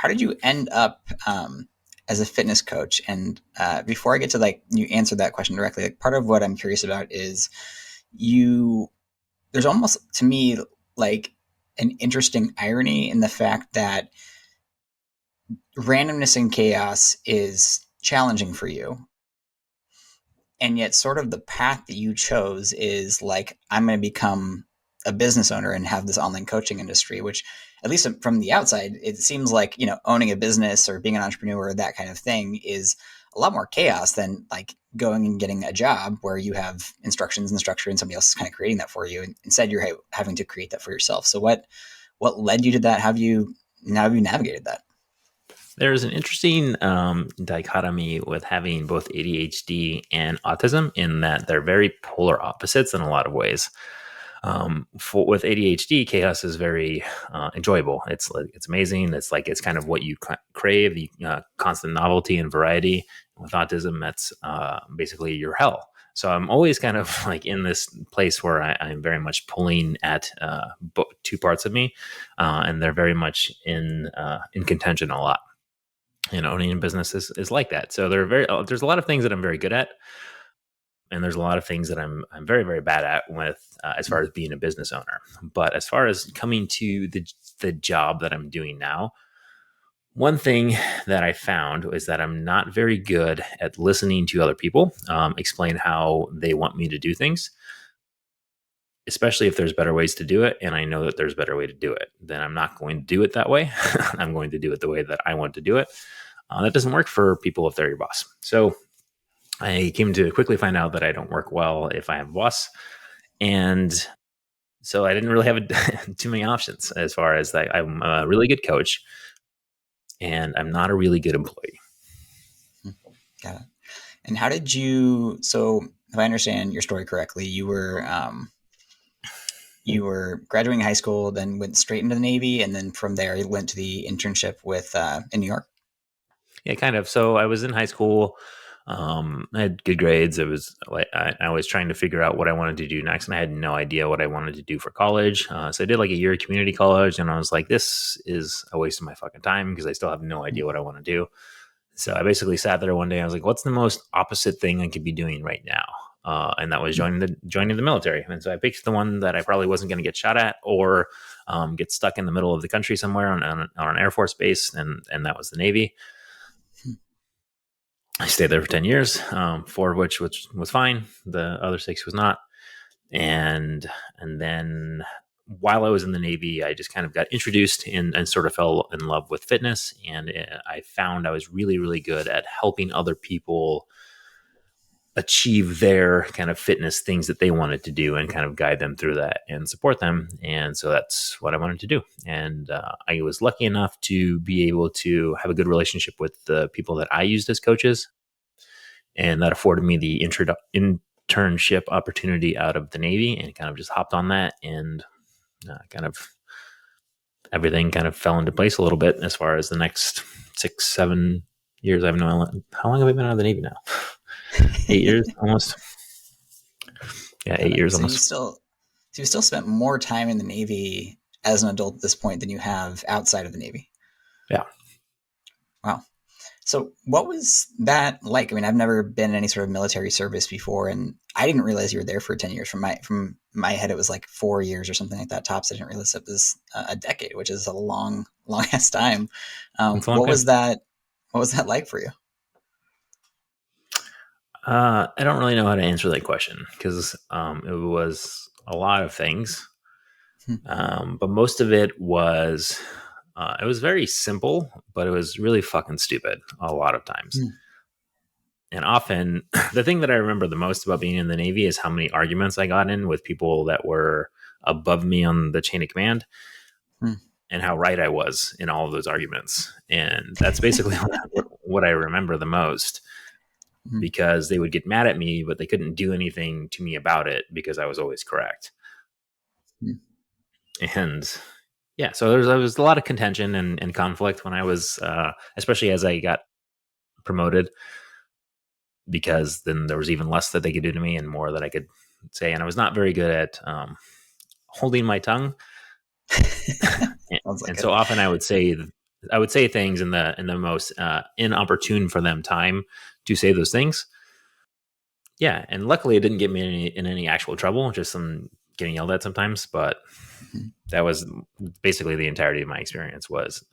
how did you end up as a fitness coach? And before I get to like you answered that question directly, like part of what I'm curious about is you. There's almost to me like an interesting irony in the fact that randomness and chaos is challenging for you. And yet sort of the path that you chose is like, I'm going to become a business owner and have this online coaching industry, which at least from the outside, it seems like, owning a business or being an entrepreneur, that kind of thing is a lot more chaos than like going and getting a job where you have instructions and structure and somebody else is kind of creating that for you. And instead you're having to create that for yourself. So what led you to that? How have you navigated that? There's an interesting dichotomy with having both ADHD and autism in that they're very polar opposites in a lot of ways. With ADHD, chaos is very enjoyable. It's amazing. It's kind of what you crave, the constant novelty and variety. With autism, that's basically your hell. So I'm always kind of like in this place where I'm very much pulling at two parts of me, and they're very much in contention a lot. And owning a business is like that. So there's a lot of things that I'm very good at, and there's a lot of things that I'm very, very bad at with as far as being a business owner. But as far as coming to the job that I'm doing now, one thing that I found is that I'm not very good at listening to other people explain how they want me to do things, especially if there's better ways to do it. And I know that there's a better way to do it. Then I'm not going to do it that way. I'm going to do it the way that I want to do it. That doesn't work for people if they're your boss. So I came to quickly find out that I don't work well if I have a boss. And so I didn't really have too many options as far as like, I'm a really good coach and I'm not a really good employee. Got it. And how did you, so if I understand your story correctly, you were graduating high school, then went straight into the Navy. And then from there you went to the internship in New York. Yeah, kind of. So I was in high school. I had good grades. It was like I was trying to figure out what I wanted to do next, and I had no idea what I wanted to do for college. So I did like a year of community college, and I was like, "This is a waste of my fucking time," because I still have no idea what I want to do. So I basically sat there one day. I was like, "What's the most opposite thing I could be doing right now?" And that was joining the military. And so I picked the one that I probably wasn't going to get shot at or get stuck in the middle of the country somewhere on an Air Force base, and that was the Navy. I stayed there for 10 years, 4 of which was fine. The other 6 was not. And then while I was in the Navy, I just kind of got introduced and sort of fell in love with fitness. And I found I was really, really good at helping other people achieve their kind of fitness things that they wanted to do and kind of guide them through that and support them. And so that's what I wanted to do. And I was lucky enough to be able to have a good relationship with the people that I used as coaches. And that afforded me the internship opportunity out of the Navy, and kind of just hopped on that, and kind of everything kind of fell into place a little bit as far as the next 6-7 years. I have no idea. How long have I been out of the Navy now? 8 years almost. Yeah, 8 years almost. You still spent more time in the Navy as an adult at this point than you have outside of the Navy. Yeah. Wow. So what was that like? I mean, I've never been in any sort of military service before, and I didn't realize you were there for 10 years. From my head, it was like 4 years or something like that tops. I didn't realize it was a decade, which is a long ass time. What was that like for you? I don't really know how to answer that question because it was a lot of things, but most of it was very simple, but it was really fucking stupid a lot of times. And often, the thing that I remember the most about being in the Navy is how many arguments I got in with people that were above me on the chain of command, and how right I was in all of those arguments. And that's basically what I remember the most. Because they would get mad at me, but they couldn't do anything to me about it because I was always correct. And yeah, so there was a lot of contention and conflict when I was, especially as I got promoted, because then there was even less that they could do to me and more that I could say. And I was not very good at holding my tongue. And so often I would say I would say things in the most inopportune for them time to say those things. Yeah, and luckily it didn't get me in any actual trouble, just some getting yelled at sometimes. But Mhm. that was basically the entirety of my experience, was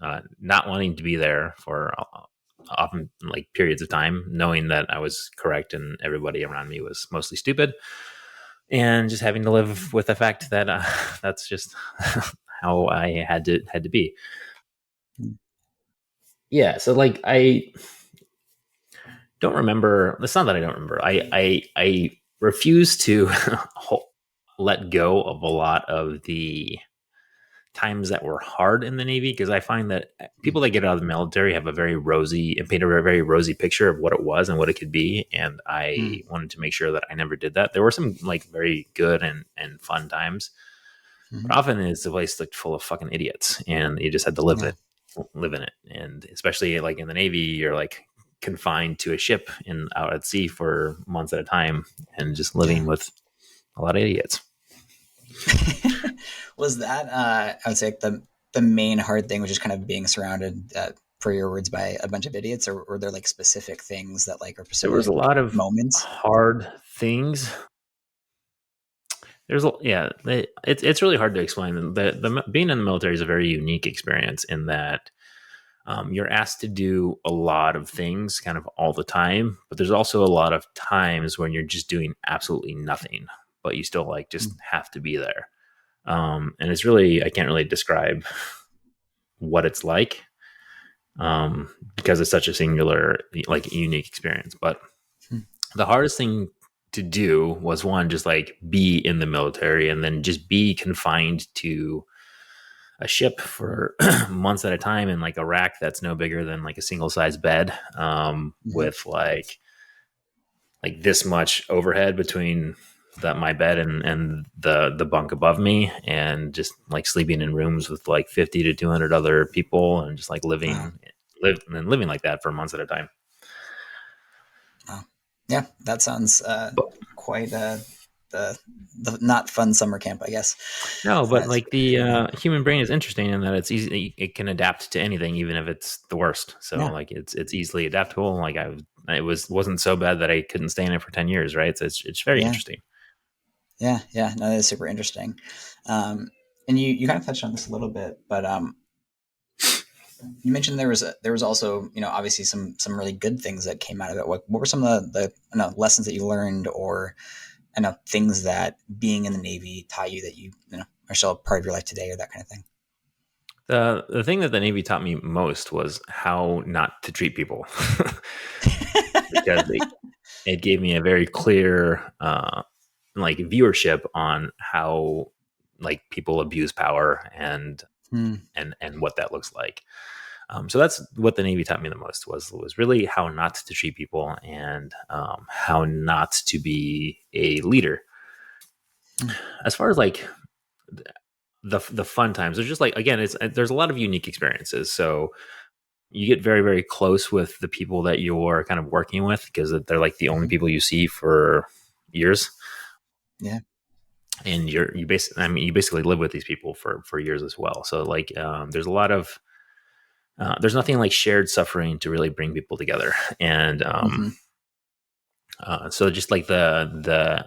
not wanting to be there for often like periods of time, knowing that I was correct and everybody around me was mostly stupid, and just having to live with the fact that that's just how I had to be. Mm. Yeah, so like I don't remember. It's not that I don't remember. I refuse to let go of a lot of the times that were hard in the Navy, because I find that Mm. people that get out of the military have a very rosy and paint a very rosy picture of what it was and what it could be. And I Mm. wanted to make sure that I never did that. There were some like very good and fun times, but Mhm. often it's a place like full of fucking idiots, and you just had to Yeah. live in it. And especially like in the Navy, you're like confined to a ship and out at sea for months at a time, and just Yeah. living with a lot of idiots. Was that I would say like the main hard thing was just kind of being surrounded, per your words, by a bunch of idiots, or were there like specific things that like, or There was a specific lot of moments? hard things. Yeah, it's really hard to explain. The being in the military is a very unique experience in that you're asked to do a lot of things kind of all the time, but there's also a lot of times when you're just doing absolutely nothing, but you still like just Mm. have to be there. And it's really, I can't really describe what it's like, because it's such a singular, like unique experience. But Mm. the hardest thing to do was, one, just like be in the military and then just be confined to a ship for months at a time in like a rack that's no bigger than like a single size bed, Mhm. with like this much overhead between my bed and the bunk above me, and just like sleeping in rooms with like 50 to 200 other people, and just like Wow. living like that for months at a time. Wow. Yeah, that sounds But quite the the not fun summer camp, I guess. no, but That's like for the sure. human brain is interesting in that it's easy. It can adapt to anything, even if it's the worst. So Yeah. like it's easily adaptable. Like wasn't so bad that I couldn't stay in it for 10 years, right? So it's very Yeah. interesting. Yeah. Yeah. No, that is super interesting. Um, and you kind of touched on this a little bit, but you mentioned there was also, obviously some really good things that came out of it. What were some of the lessons that you learned, or things that being in the Navy taught you that are still a part of your life today, or that kind of thing? The thing that the Navy taught me most was how not to treat people, because it gave me a very clear like viewership on how like people abuse power, Hmm. and what that looks like. So that's what the Navy taught me the most, was really how not to treat people, and how not to be a leader. Hmm. As far as like the fun times, there's just like, again, there's a lot of unique experiences. So you get very very close with the people that you're kind of working with, because they're like the only Hmm. people you see for years, Yeah. and you basically live with these people for years as well. So like there's a lot of there's nothing like shared suffering to really bring people together. And Hmm. so just like the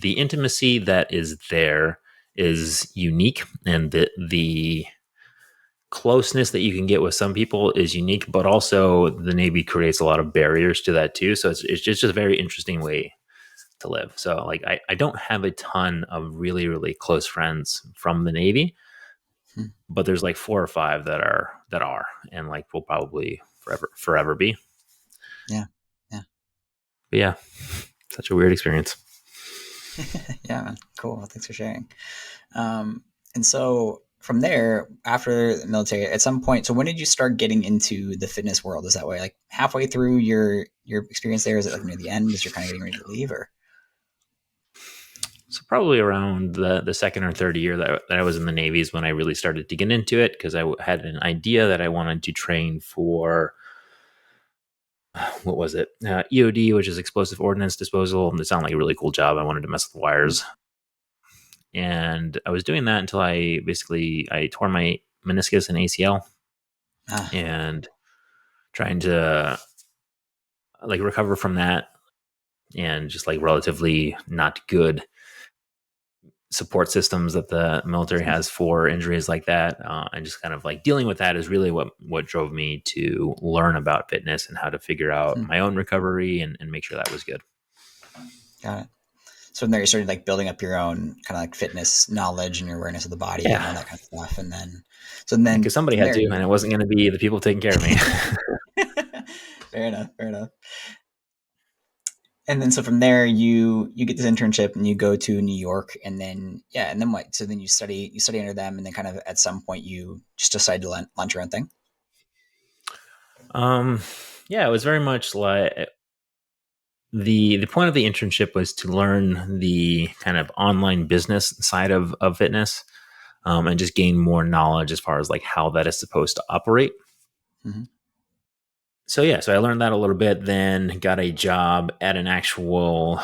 intimacy that is there is unique, and the closeness that you can get with some people is unique, but also the Navy creates a lot of barriers to that too. So it's just a very interesting way to live. So like I don't have a ton of really really close friends from the Navy, Hmm. but there's like four or five that are, and like will probably forever be. Yeah. Yeah. But yeah, such a weird experience. Yeah, man. Cool. Well, thanks for sharing. And so from there, after the military, at some point, so when did you start getting into the fitness world? Is that way, like halfway through your experience there? Is it like near the end as you're kind of getting ready to leave, or? So probably around the second or third year that I was in the Navy is when I really started to get into it, because had an idea that I wanted to train for, what was it, EOD, which is explosive ordnance disposal, and it sounded like a really cool job. I wanted to mess with Mm. wires, and I was doing that until I tore my meniscus and ACL, Ah, and trying to like recover from that, and just like relatively not good support systems that the military has for injuries like that, and just kind of like dealing with that is really what drove me to learn about fitness and how to figure out hmm, my own recovery, and make sure that was good. got it. So from there, you started like building up your own kind of like fitness knowledge and your awareness of the body and Yeah, all that kind of stuff. And then, so then because somebody from had there, to, and it wasn't going to be the people taking care of me. fair enough, fair enough. And then so from there, you get this internship and you go to New York, and then yeah, and then what? So then you study under them, and then kind of at some point you just decide to launch your own thing. um, yeah, it was very much like the point of the internship was to learn the kind of online business side of fitness, and just gain more knowledge as far as like how that is supposed to operate. Hmm. So yeah, so I learned that a little bit, then got a job at an actual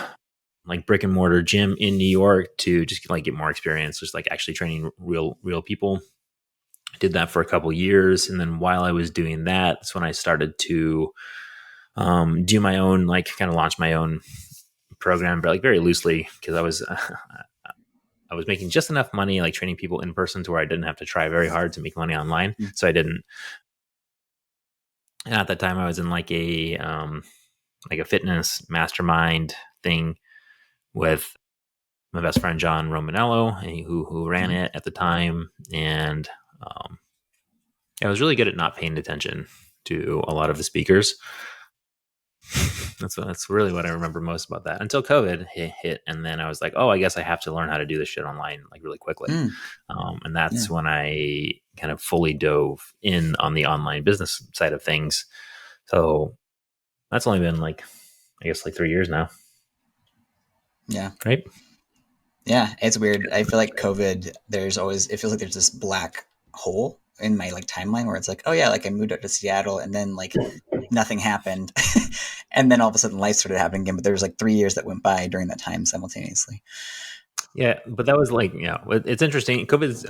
like brick and mortar gym in New York to just like get more experience, just like actually training real people. Did that for a couple years, and then while I was doing that, that's when I started to do my own, like kind of launch my own program, but like very loosely, because I was making just enough money like training people in person to where I didn't have to try very hard to make money online. So I didn't. And at that time, I was in like a fitness mastermind thing with my best friend John Romanello, who ran Hmm. it at the time, and um, I was really good at not paying attention to a lot of the speakers. That's really what I remember most about that, until COVID hit, and then I was like, oh, I guess I have to learn how to do this shit online like really quickly. Hmm. And Yeah, that's when I kind of fully dove in on the online business side of things. So that's only been like, I guess, like 3 years now, yeah, right? yeah. It's weird. I feel like COVID. There's always it feels like there's this black hole in my like timeline where it's like, oh yeah, like I moved up to Seattle, and then like nothing happened, and then all of a sudden life started happening again. But there was like 3 years that went by during that time simultaneously. Yeah, but that was like, it's interesting. People's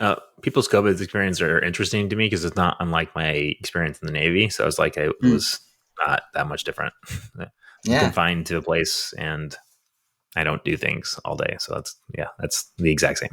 COVID's experience are interesting to me because it's not unlike my experience in the Navy. So it's like it Mm, was not that much different. I'm yeah, confined to a place and I don't do things all day. So that's the exact same.